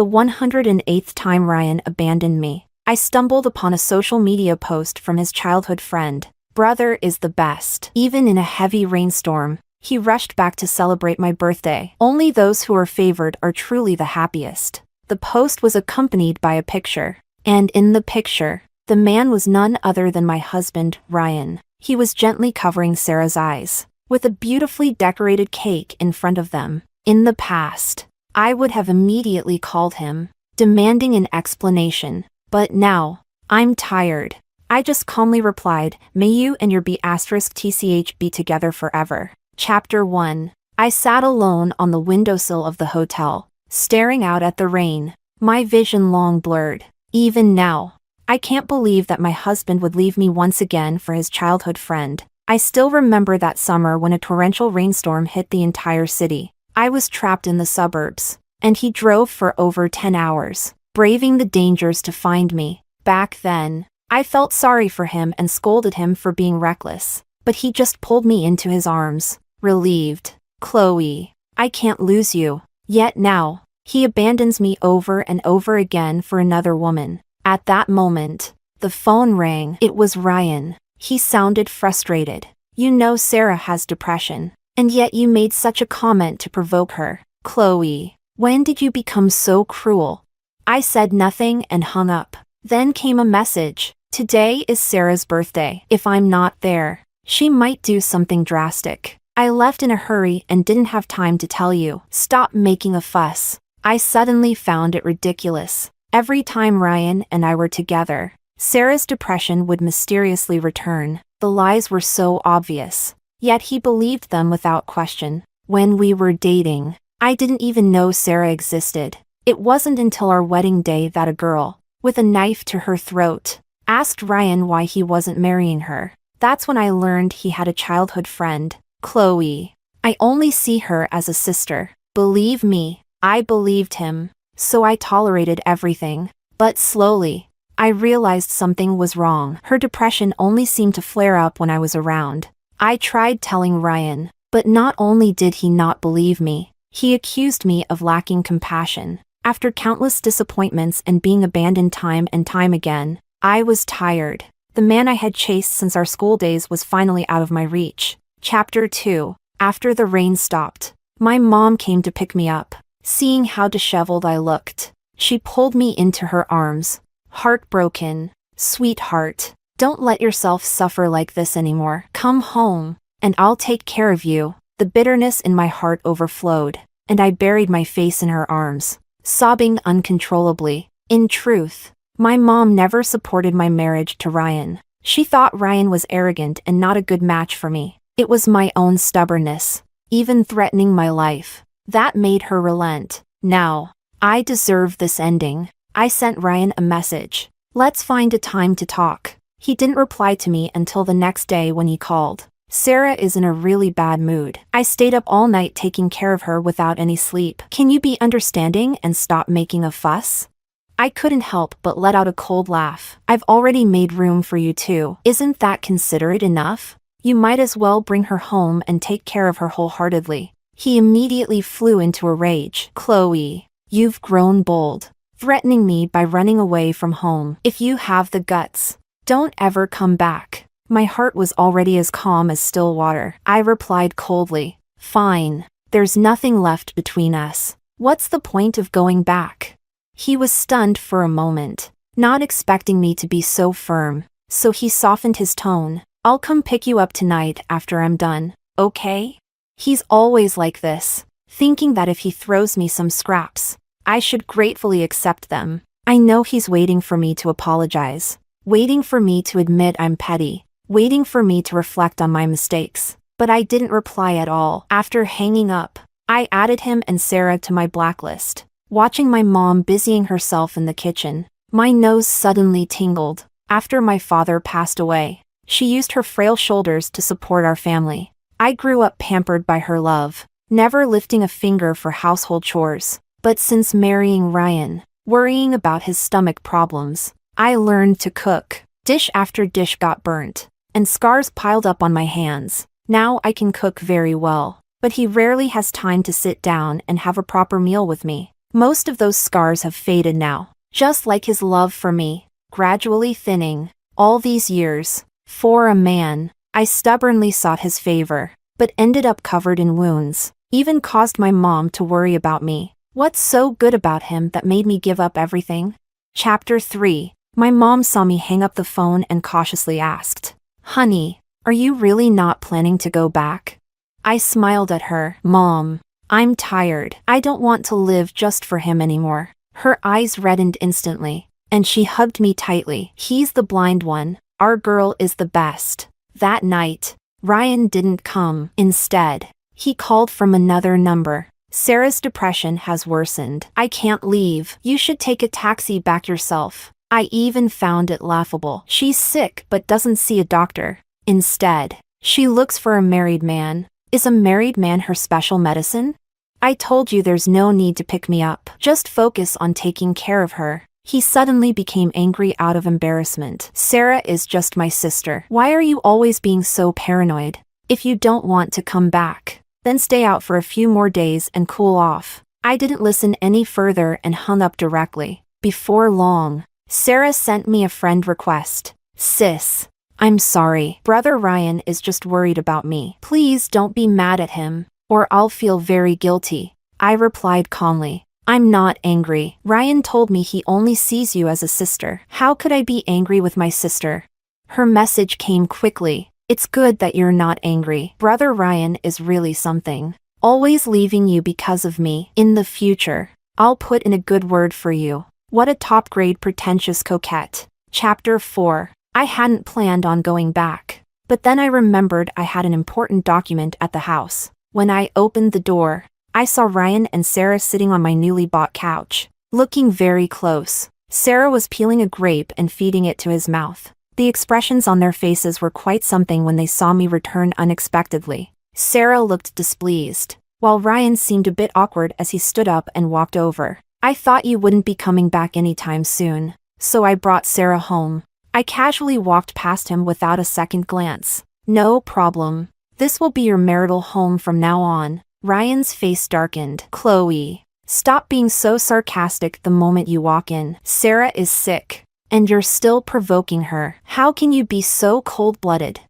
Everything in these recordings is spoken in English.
The 108th time Ryan abandoned me. I stumbled upon a social media post from his childhood friend. Brother is the best. Even in a heavy rainstorm, he rushed back to celebrate my birthday. Only those who are favored are truly the happiest. The post was accompanied by a picture. And in the picture, the man was none other than my husband, Ryan. He was gently covering Sarah's eyes, with a beautifully decorated cake in front of them. In the past, I would have immediately called him, demanding an explanation. But now, I'm tired. I just calmly replied, "May you and your B*TCH be together forever." Chapter 1. I sat alone on the windowsill of the hotel, staring out at the rain, my vision long blurred. Even now, I can't believe that my husband would leave me once again for his childhood friend. I still remember that summer when a torrential rainstorm hit the entire city. I was trapped in the suburbs, and he drove for over 10 hours, braving the dangers to find me. Back then, I felt sorry for him and scolded him for being reckless, but he just pulled me into his arms, relieved. "Chloe, I can't lose you." Yet now, he abandons me over and over again for another woman. At that moment, the phone rang. It was Ryan. He sounded frustrated. "You know Sarah has depression, and yet you made such a comment to provoke her. Chloe, when did you become so cruel?" I said nothing and hung up. Then came a message. "Today is Sarah's birthday. If I'm not there, she might do something drastic. I left in a hurry and didn't have time to tell you. Stop making a fuss." I suddenly found it ridiculous. Every time Ryan and I were together, Sarah's depression would mysteriously return. The lies were so obvious, yet he believed them without question. When we were dating, I didn't even know Sarah existed. It wasn't until our wedding day that a girl, with a knife to her throat, asked Ryan why he wasn't marrying her. That's when I learned he had a childhood friend, Chloe. I only see her as a sister. Believe me, I believed him, so I tolerated everything. But slowly, I realized something was wrong. Her depression only seemed to flare up when I was around. I tried telling Ryan, but not only did he not believe me, he accused me of lacking compassion. After countless disappointments and being abandoned time and time again, I was tired. The man I had chased since our school days was finally out of my reach. Chapter 2. After the rain stopped, my mom came to pick me up. Seeing how disheveled I looked, she pulled me into her arms. "Heartbroken, sweetheart. Don't let yourself suffer like this anymore. Come home, and I'll take care of you." The bitterness in my heart overflowed, and I buried my face in her arms, sobbing uncontrollably. In truth, my mom never supported my marriage to Ryan. She thought Ryan was arrogant and not a good match for me. It was my own stubbornness, even threatening my life, that made her relent. Now, I deserve this ending. I sent Ryan a message. "Let's find a time to talk." He didn't reply to me until the next day when he called. "Sarah is in a really bad mood. I stayed up all night taking care of her without any sleep. Can you be understanding and stop making a fuss?" I couldn't help but let out a cold laugh. "I've already made room for you too. Isn't that considerate enough? You might as well bring her home and take care of her wholeheartedly." He immediately flew into a rage. "Chloe, you've grown bold, threatening me by running away from home. If you have the guts, don't ever come back." My heart was already as calm as still water. I replied coldly, "Fine. There's nothing left between us. What's the point of going back?" He was stunned for a moment, not expecting me to be so firm, so he softened his tone. "I'll come pick you up tonight after I'm done, okay?" He's always like this, thinking that if he throws me some scraps, I should gratefully accept them. I know he's waiting for me to apologize, waiting for me to admit I'm petty, waiting for me to reflect on my mistakes. But I didn't reply at all. After hanging up, I added him and Sarah to my blacklist. Watching my mom busying herself in the kitchen, my nose suddenly tingled. After my father passed away, she used her frail shoulders to support our family. I grew up pampered by her love, never lifting a finger for household chores. But since marrying Ryan, worrying about his stomach problems, I learned to cook. Dish after dish got burnt, and scars piled up on my hands. Now I can cook very well, but he rarely has time to sit down and have a proper meal with me. Most of those scars have faded now, just like his love for me, gradually thinning. All these years, for a man, I stubbornly sought his favor, but ended up covered in wounds, even caused my mom to worry about me. What's so good about him that made me give up everything? Chapter 3. My mom saw me hang up the phone and cautiously asked, "Honey, are you really not planning to go back?" I smiled at her. "Mom, I'm tired. I don't want to live just for him anymore." Her eyes reddened instantly, and she hugged me tightly. "He's the blind one. Our girl is the best." That night, Ryan didn't come. Instead, he called from another number. "Sarah's depression has worsened. I can't leave. You should take a taxi back yourself." I even found it laughable. "She's sick but doesn't see a doctor. Instead, she looks for a married man. Is a married man her special medicine? I told you there's no need to pick me up. Just focus on taking care of her." He suddenly became angry out of embarrassment. "Sarah is just my sister. Why are you always being so paranoid? If you don't want to come back, then stay out for a few more days and cool off." I didn't listen any further and hung up directly. Before long, Sarah sent me a friend request. "Sis, I'm sorry. Brother Ryan is just worried about me. Please don't be mad at him, or I'll feel very guilty." I replied calmly, "I'm not angry. Ryan told me he only sees you as a sister. How could I be angry with my sister?" Her message came quickly. "It's good that you're not angry. Brother Ryan is really something. Always leaving you because of me. In the future, I'll put in a good word for you." What a top-grade pretentious coquette. Chapter 4. I hadn't planned on going back, but then I remembered I had an important document at the house. When I opened the door, I saw Ryan and Sarah sitting on my newly bought couch, looking very close. Sarah was peeling a grape and feeding it to his mouth. The expressions on their faces were quite something when they saw me return unexpectedly. Sarah looked displeased, while Ryan seemed a bit awkward as he stood up and walked over. "I thought you wouldn't be coming back anytime soon, so I brought Sarah home." I casually walked past him without a second glance. "No problem. This will be your marital home from now on." Ryan's face darkened. "Chloe, stop being so sarcastic the moment you walk in. Sarah is sick, and you're still provoking her. How can you be so cold-blooded?"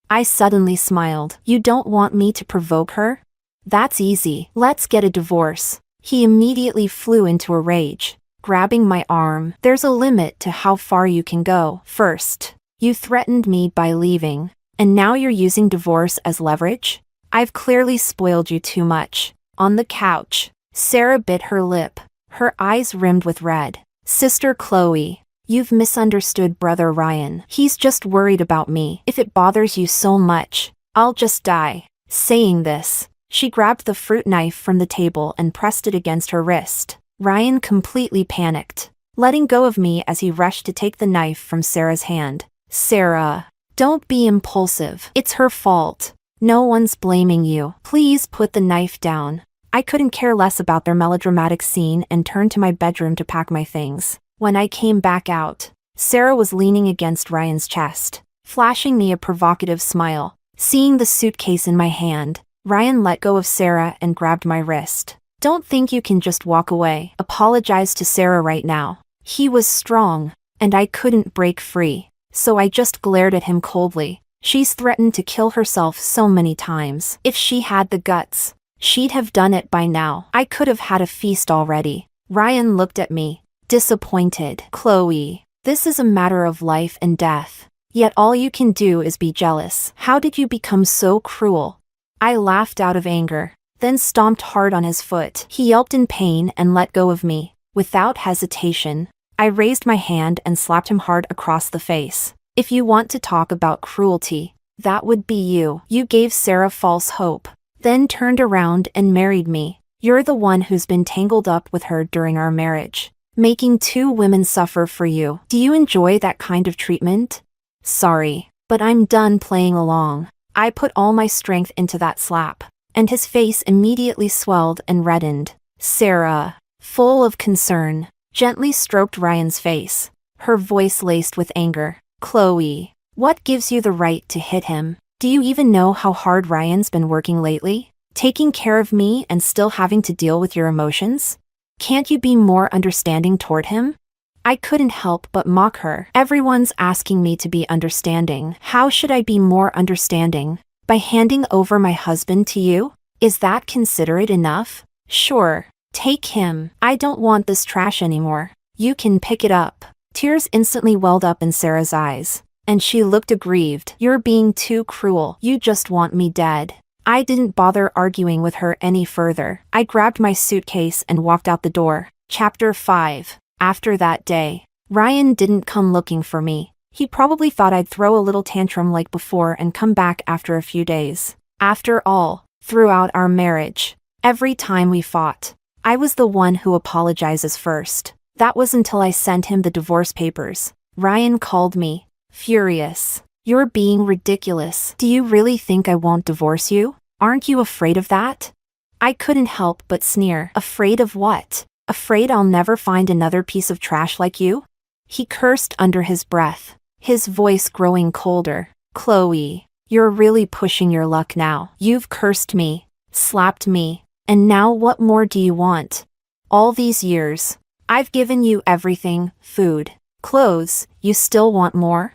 I suddenly smiled. "You don't want me to provoke her? That's easy. Let's get a divorce." He immediately flew into a rage, grabbing my arm. "There's a limit to how far you can go. First, you threatened me by leaving, and now you're using divorce as leverage? I've clearly spoiled you too much." On the couch, Sarah bit her lip, her eyes rimmed with red. "Sister Chloe, you've misunderstood Brother Ryan. He's just worried about me. If it bothers you so much, I'll just die." Saying this, she grabbed the fruit knife from the table and pressed it against her wrist. Ryan completely panicked, letting go of me as he rushed to take the knife from Sarah's hand. "Sarah, don't be impulsive. It's her fault. No one's blaming you. Please put the knife down." I couldn't care less about their melodramatic scene and turned to my bedroom to pack my things. When I came back out, Sarah was leaning against Ryan's chest, flashing me a provocative smile. Seeing the suitcase in my hand, Ryan let go of Sarah and grabbed my wrist. "Don't think you can just walk away. Apologize to Sarah right now." He was strong, and I couldn't break free, so I just glared at him coldly. "She's threatened to kill herself so many times. If she had the guts, she'd have done it by now. I could have had a feast already." Ryan looked at me, disappointed. "Chloe, this is a matter of life and death. Yet all you can do is be jealous. How did you become so cruel?" I laughed out of anger, then stomped hard on his foot. He yelped in pain and let go of me. Without hesitation, I raised my hand and slapped him hard across the face. "If you want to talk about cruelty, that would be you. You gave Sarah false hope, then turned around and married me. You're the one who's been tangled up with her during our marriage, making two women suffer for you. Do you enjoy that kind of treatment? Sorry, but I'm done playing along." I put all my strength into that slap, and his face immediately swelled and reddened. Sarah, full of concern, gently stroked Ryan's face, her voice laced with anger. "Chloe, what gives you the right to hit him? Do you even know how hard Ryan's been working lately? Taking care of me and still having to deal with your emotions?" Can't you be more understanding toward him? I couldn't help but mock her. Everyone's asking me to be understanding. How should I be more understanding? By handing over my husband to you? Is that considerate enough? Sure. Take him. I don't want this trash anymore. You can pick it up. Tears instantly welled up in Sarah's eyes, and she looked aggrieved. You're being too cruel. You just want me dead. I didn't bother arguing with her any further. I grabbed my suitcase and walked out the door. Chapter 5. After that day, Ryan didn't come looking for me. He probably thought I'd throw a little tantrum like before and come back after a few days. After all, throughout our marriage, every time we fought, I was the one who apologizes first. That was until I sent him the divorce papers. Ryan called me, furious. You're being ridiculous. Do you really think I won't divorce you? Aren't you afraid of that? I couldn't help but sneer. Afraid of what? Afraid I'll never find another piece of trash like you? He cursed under his breath, his voice growing colder. Chloe, you're really pushing your luck now. You've cursed me, slapped me, and now what more do you want? All these years, I've given you everything, food, clothes, you still want more?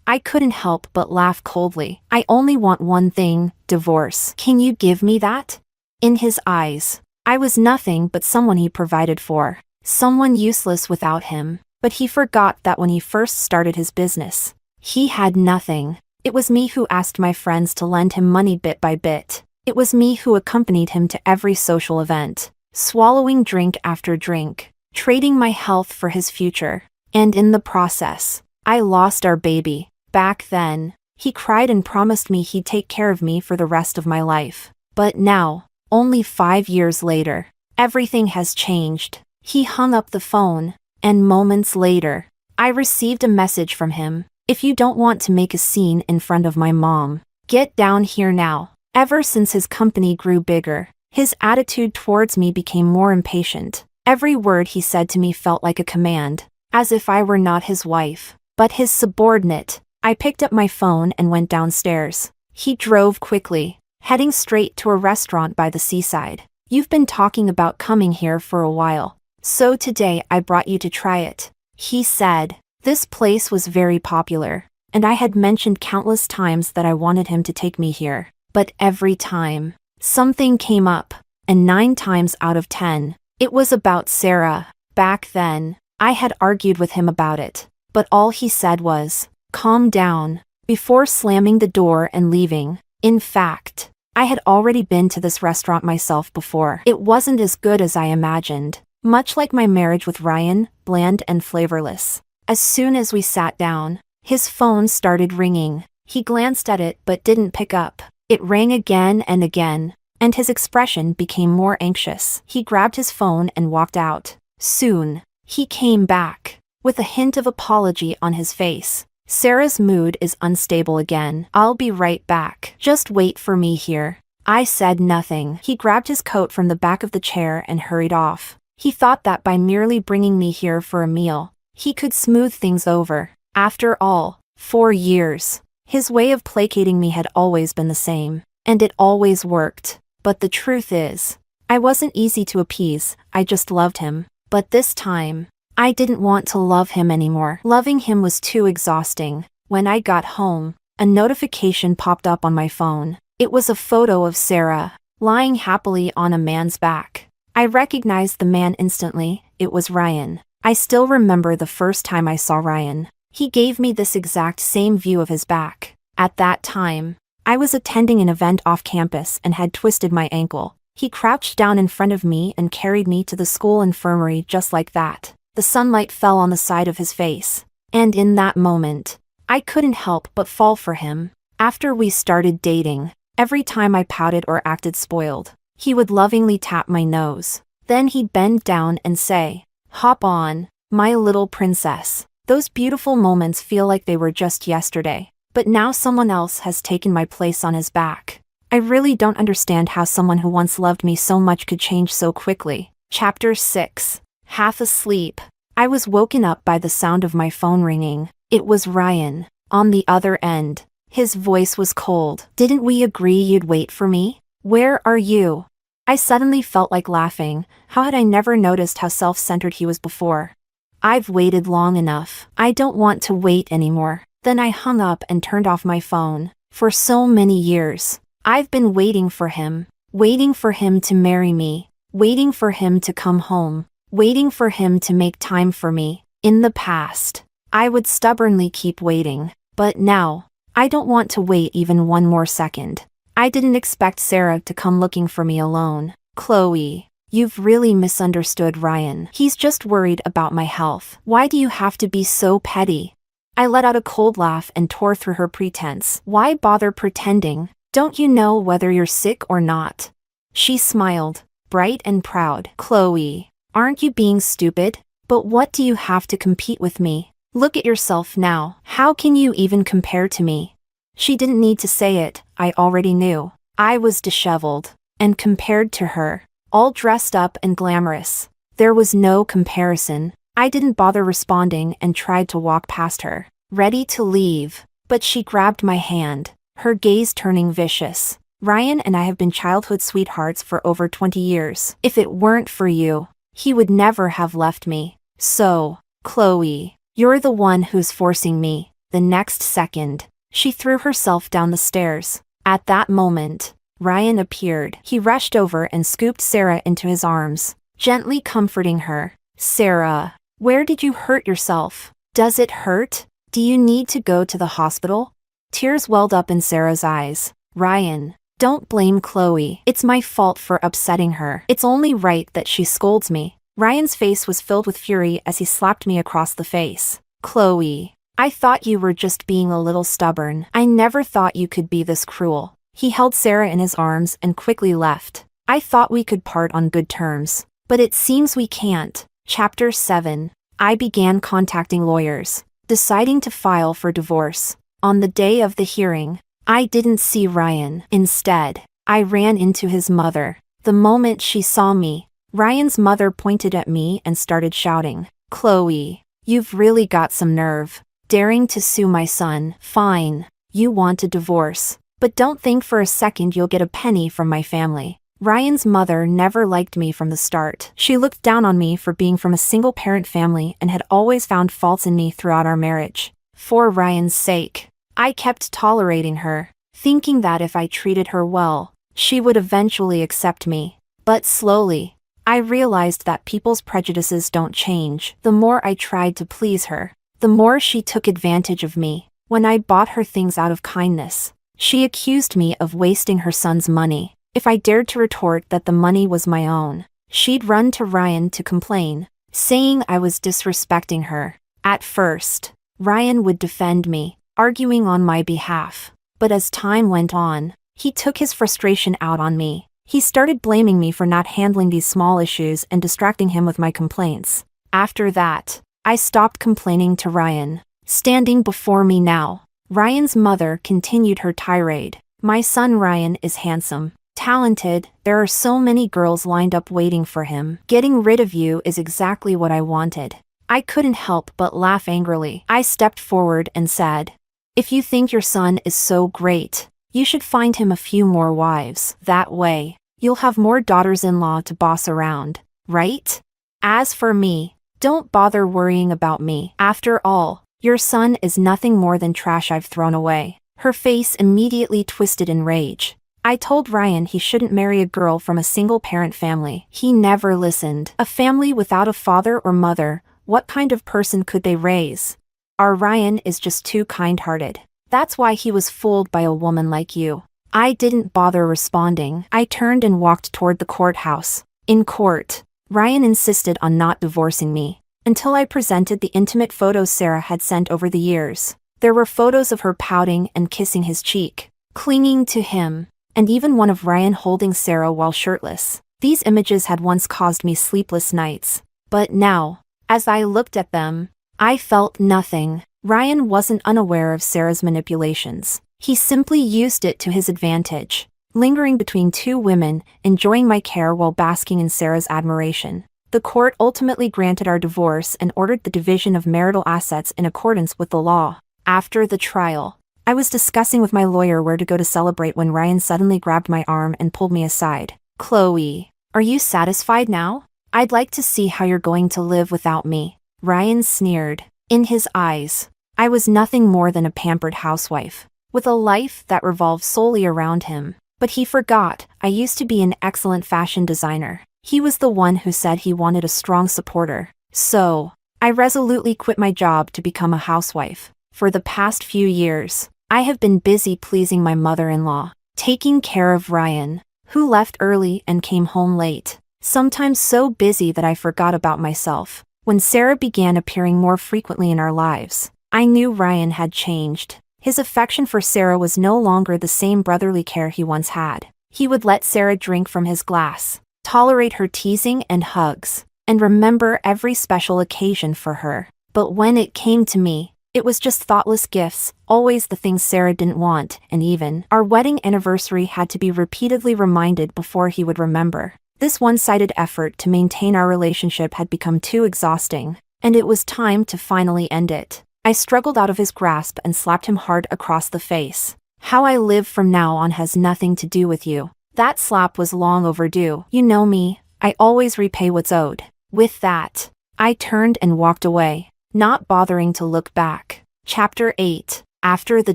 I couldn't help but laugh coldly. I only want one thing, divorce. Can you give me that? In his eyes, I was nothing but someone he provided for, someone useless without him. But he forgot that when he first started his business, he had nothing. It was me who asked my friends to lend him money bit by bit. It was me who accompanied him to every social event, swallowing drink after drink, trading my health for his future. And in the process, I lost our baby. Back then, he cried and promised me he'd take care of me for the rest of my life. But now, only 5 years later, everything has changed. He hung up the phone, and moments later, I received a message from him. If you don't want to make a scene in front of my mom, get down here now. Ever since his company grew bigger, his attitude towards me became more impatient. Every word he said to me felt like a command, as if I were not his wife, but his subordinate. I picked up my phone and went downstairs. He drove quickly, heading straight to a restaurant by the seaside. You've been talking about coming here for a while, so today I brought you to try it, he said. This place was very popular, and I had mentioned countless times that I wanted him to take me here. But every time, something came up, and 9 times out of 10, it was about Sarah. Back then, I had argued with him about it, but all he said was, calm down, before slamming the door and leaving. In fact, I had already been to this restaurant myself before. It wasn't as good as I imagined. Much like my marriage with Ryan, bland and flavorless. As soon as we sat down, his phone started ringing. He glanced at it but didn't pick up. It rang again and again, and his expression became more anxious. He grabbed his phone and walked out. Soon, he came back, with a hint of apology on his face. Sarah's mood is unstable again. I'll be right back. Just wait for me here. I said nothing. He grabbed his coat from the back of the chair and hurried off. He thought that by merely bringing me here for a meal, he could smooth things over. After all, 4 years, his way of placating me had always been the same, and it always worked. But the truth is, I wasn't easy to appease. I just loved him. But this time, I didn't want to love him anymore. Loving him was too exhausting. When I got home, a notification popped up on my phone. It was a photo of Sarah, lying happily on a man's back. I recognized the man instantly. It was Ryan. I still remember the first time I saw Ryan. He gave me this exact same view of his back. At that time, I was attending an event off campus and had twisted my ankle. He crouched down in front of me and carried me to the school infirmary just like that. The sunlight fell on the side of his face, and in that moment, I couldn't help but fall for him. After we started dating, every time I pouted or acted spoiled, he would lovingly tap my nose. Then he'd bend down and say, "Hop on, my little princess." Those beautiful moments feel like they were just yesterday, but now someone else has taken my place on his back. I really don't understand how someone who once loved me so much could change so quickly. Chapter 6. Half asleep, I was woken up by the sound of my phone ringing. It was Ryan, on the other end. His voice was cold. "Didn't we agree you'd wait for me? Where are you?" I suddenly felt like laughing. How had I never noticed how self-centered he was before? I've waited long enough. I don't want to wait anymore. Then I hung up and turned off my phone. For so many years, I've been waiting for him to marry me, waiting for him to come home, waiting for him to make time for me. In the past, I would stubbornly keep waiting, but now, I don't want to wait even one more second. I didn't expect Sarah to come looking for me alone. Chloe, you've really misunderstood Ryan. He's just worried about my health. Why do you have to be so petty? I let out a cold laugh and tore through her pretense. Why bother pretending? Don't you know whether you're sick or not? She smiled, bright and proud. Chloe, aren't you being stupid? But what do you have to compete with me? Look at yourself now. How can you even compare to me? She didn't need to say it, I already knew. I was disheveled, and compared to her, all dressed up and glamorous, there was no comparison. I didn't bother responding and tried to walk past her, ready to leave, but she grabbed my hand, her gaze turning vicious. Ryan and I have been childhood sweethearts for over 20 years. If it weren't for you, he would never have left me. So, Chloe, you're the one who's forcing me. The next second, she threw herself down the stairs. At that moment, Ryan appeared. He rushed over and scooped Sarah into his arms, gently comforting her. Sarah, where did you hurt yourself? Does it hurt? Do you need to go to the hospital? Tears welled up in Sarah's eyes. Ryan, don't blame Chloe. It's my fault for upsetting her. It's only right that she scolds me. Ryan's face was filled with fury as he slapped me across the face. Chloe, I thought you were just being a little stubborn. I never thought you could be this cruel. He held Sarah in his arms and quickly left. I thought we could part on good terms, but it seems we can't. Chapter 7. I began contacting lawyers, deciding to file for divorce. On the day of the hearing, I didn't see Ryan. Instead, I ran into his mother. The moment she saw me, Ryan's mother pointed at me and started shouting, Chloe, you've really got some nerve. Daring to sue my son. Fine, you want a divorce, but don't think for a second you'll get a penny from my family. Ryan's mother never liked me from the start. She looked down on me for being from a single-parent family and had always found faults in me throughout our marriage. For Ryan's sake, I kept tolerating her, thinking that if I treated her well, she would eventually accept me. But slowly, I realized that people's prejudices don't change. The more I tried to please her, the more she took advantage of me. When I bought her things out of kindness, she accused me of wasting her son's money. If I dared to retort that the money was my own, she'd run to Ryan to complain, saying I was disrespecting her. At first, Ryan would defend me, arguing on my behalf. But as time went on, he took his frustration out on me. He started blaming me for not handling these small issues and distracting him with my complaints. After that, I stopped complaining to Ryan. Standing before me now, Ryan's mother continued her tirade. My son Ryan is handsome, talented, there are so many girls lined up waiting for him. Getting rid of you is exactly what I wanted. I couldn't help but laugh angrily. I stepped forward and said, if you think your son is so great, you should find him a few more wives. That way, you'll have more daughters-in-law to boss around, right? As for me, don't bother worrying about me. After all, your son is nothing more than trash I've thrown away. Her face immediately twisted in rage. I told Ryan he shouldn't marry a girl from a single-parent family. He never listened. A family without a father or mother, what kind of person could they raise? Our Ryan is just too kind-hearted. That's why he was fooled by a woman like you. I didn't bother responding. I turned and walked toward the courthouse. In court, Ryan insisted on not divorcing me, until I presented the intimate photos Sarah had sent over the years. There were photos of her pouting and kissing his cheek, clinging to him, and even one of Ryan holding Sarah while shirtless. These images had once caused me sleepless nights, but now, as I looked at them, I felt nothing. Ryan wasn't unaware of Sarah's manipulations. He simply used it to his advantage, lingering between two women, enjoying my care while basking in Sarah's admiration. The court ultimately granted our divorce and ordered the division of marital assets in accordance with the law. After the trial, I was discussing with my lawyer where to go to celebrate when Ryan suddenly grabbed my arm and pulled me aside. Chloe, are you satisfied now? I'd like to see how you're going to live without me. Ryan sneered. In his eyes, I was nothing more than a pampered housewife, with a life that revolved solely around him. But he forgot, I used to be an excellent fashion designer. He was the one who said he wanted a strong supporter. So, I resolutely quit my job to become a housewife. For the past few years, I have been busy pleasing my mother-in-law, taking care of Ryan, who left early and came home late, sometimes so busy that I forgot about myself. When Sarah began appearing more frequently in our lives, I knew Ryan had changed. His affection for Sarah was no longer the same brotherly care he once had. He would let Sarah drink from his glass, tolerate her teasing and hugs, and remember every special occasion for her. But when it came to me, it was just thoughtless gifts, always the things Sarah didn't want, and even our wedding anniversary had to be repeatedly reminded before he would remember. This one-sided effort to maintain our relationship had become too exhausting, and it was time to finally end it. I struggled out of his grasp and slapped him hard across the face. How I live from now on has nothing to do with you. That slap was long overdue. You know me, I always repay what's owed. With that, I turned and walked away, not bothering to look back. Chapter 8. After the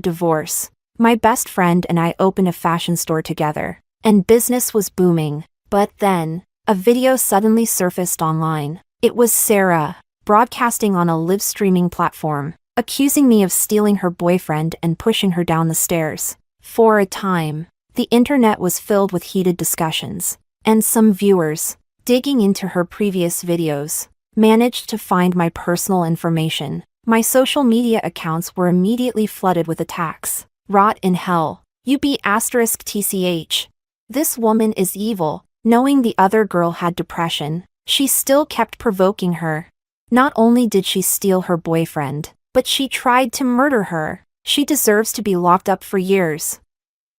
divorce, my best friend and I opened a fashion store together, and business was booming. But then, a video suddenly surfaced online. It was Sarah, broadcasting on a live streaming platform, accusing me of stealing her boyfriend and pushing her down the stairs. For a time, the internet was filled with heated discussions, and some viewers, digging into her previous videos, managed to find my personal information. My social media accounts were immediately flooded with attacks. Rot in hell. You be *TCH. This woman is evil. Knowing the other girl had depression, she still kept provoking her. Not only did she steal her boyfriend, but she tried to murder her. She deserves to be locked up for years.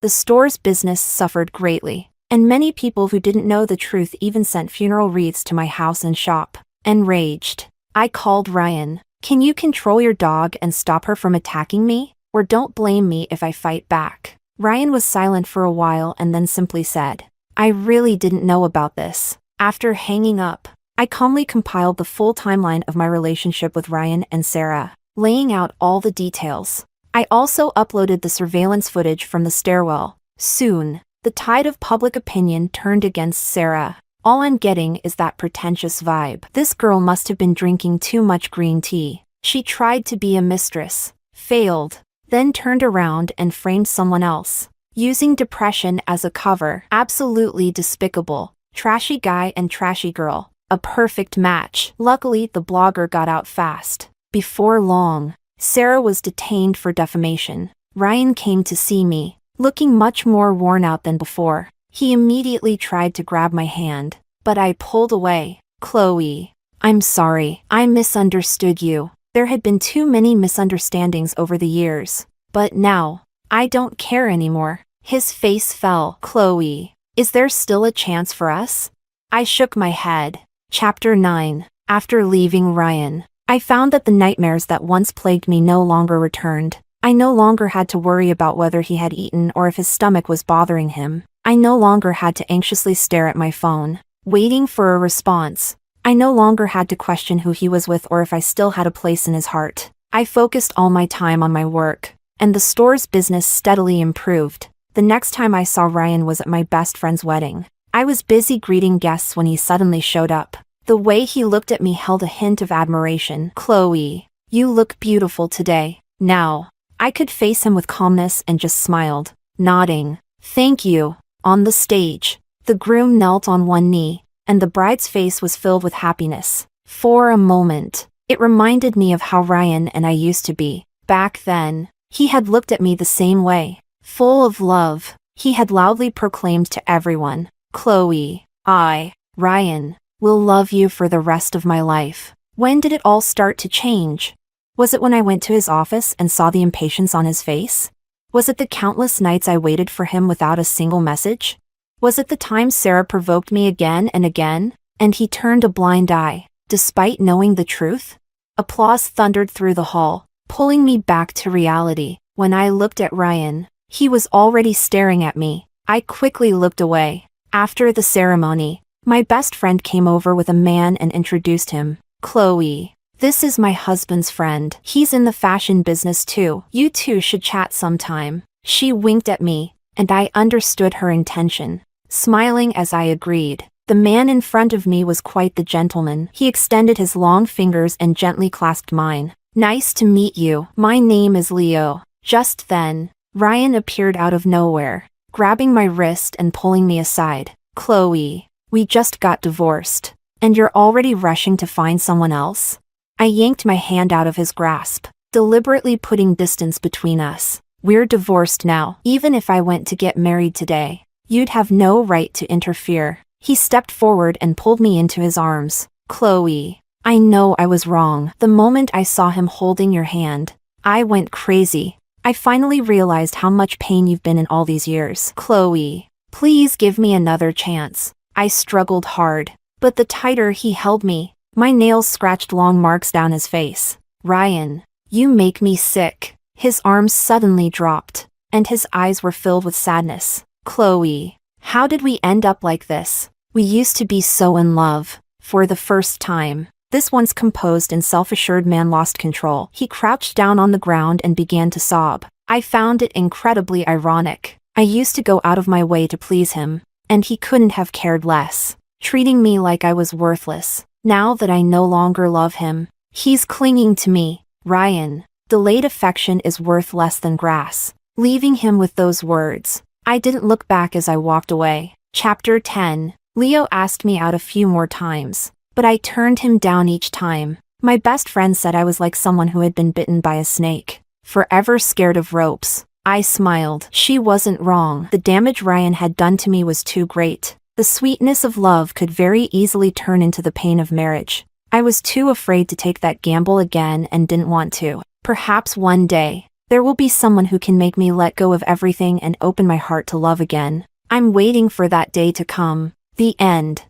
The store's business suffered greatly, and many people who didn't know the truth even sent funeral wreaths to my house and shop. Enraged, I called Ryan. Can you control your dog and stop her from attacking me? Or don't blame me if I fight back. Ryan was silent for a while and then simply said, I really didn't know about this. After hanging up, I calmly compiled the full timeline of my relationship with Ryan and Sarah, laying out all the details. I also uploaded the surveillance footage from the stairwell. Soon, the tide of public opinion turned against Sarah. All I'm getting is that pretentious vibe. This girl must have been drinking too much green tea. She tried to be a mistress, failed, then turned around and framed someone else, using depression as a cover. Absolutely despicable. Trashy guy and trashy girl. A perfect match. Luckily, the blogger got out fast. Before long, Sarah was detained for defamation. Ryan came to see me, looking much more worn out than before. He immediately tried to grab my hand, but I pulled away. Chloe, I'm sorry. I misunderstood you. There had been too many misunderstandings over the years. But now, I don't care anymore. His face fell. Chloe, is there still a chance for us? I shook my head. Chapter 9. After leaving Ryan, I found that the nightmares that once plagued me no longer returned. I no longer had to worry about whether he had eaten or if his stomach was bothering him. I no longer had to anxiously stare at my phone, waiting for a response. I no longer had to question who he was with or if I still had a place in his heart. I focused all my time on my work, and the store's business steadily improved. The next time I saw Ryan was at my best friend's wedding. I was busy greeting guests when he suddenly showed up. The way he looked at me held a hint of admiration. Chloe, you look beautiful today. Now, I could face him with calmness and just smiled, nodding. Thank you. On the stage, the groom knelt on one knee, and the bride's face was filled with happiness. For a moment, it reminded me of how Ryan and I used to be. Back then, he had looked at me the same way. Full of love, he had loudly proclaimed to everyone, Chloe, Ryan, will love you for the rest of my life. When did it all start to change? Was it when I went to his office and saw the impatience on his face? Was it the countless nights I waited for him without a single message? Was it the times Sarah provoked me again and again, and he turned a blind eye, despite knowing the truth? Applause thundered through the hall, pulling me back to reality. When I looked at Ryan, he was already staring at me. I quickly looked away. After the ceremony, my best friend came over with a man and introduced him. Chloe. This is my husband's friend. He's in the fashion business too. You two should chat sometime. She winked at me, and I understood her intention. Smiling as I agreed. The man in front of me was quite the gentleman. He extended his long fingers and gently clasped mine. Nice to meet you. My name is Leo. Just then, Ryan appeared out of nowhere, grabbing my wrist and pulling me aside. Chloe, we just got divorced, and you're already rushing to find someone else? I yanked my hand out of his grasp, deliberately putting distance between us. We're divorced now. Even if I went to get married today, you'd have no right to interfere. He stepped forward and pulled me into his arms. Chloe, I know I was wrong. The moment I saw him holding your hand, I went crazy. I finally realized how much pain you've been in all these years. Chloe, please give me another chance. I struggled hard, but the tighter he held me, my nails scratched long marks down his face. Ryan, you make me sick. His arms suddenly dropped, and his eyes were filled with sadness. Chloe, how did we end up like this? We used to be so in love. For the first time, this once composed and self-assured man lost control. He crouched down on the ground and began to sob. I found it incredibly ironic. I used to go out of my way to please him, and he couldn't have cared less, treating me like I was worthless. Now that I no longer love him, he's clinging to me. Ryan, delayed affection is worth less than grass. Leaving him with those words, I didn't look back as I walked away. Chapter 10. Leo asked me out a few more times, but I turned him down each time. My best friend said I was like someone who had been bitten by a snake, forever scared of ropes. I smiled. She wasn't wrong. The damage Ryan had done to me was too great. The sweetness of love could very easily turn into the pain of marriage. I was too afraid to take that gamble again and didn't want to. Perhaps one day, there will be someone who can make me let go of everything and open my heart to love again. I'm waiting for that day to come. The end.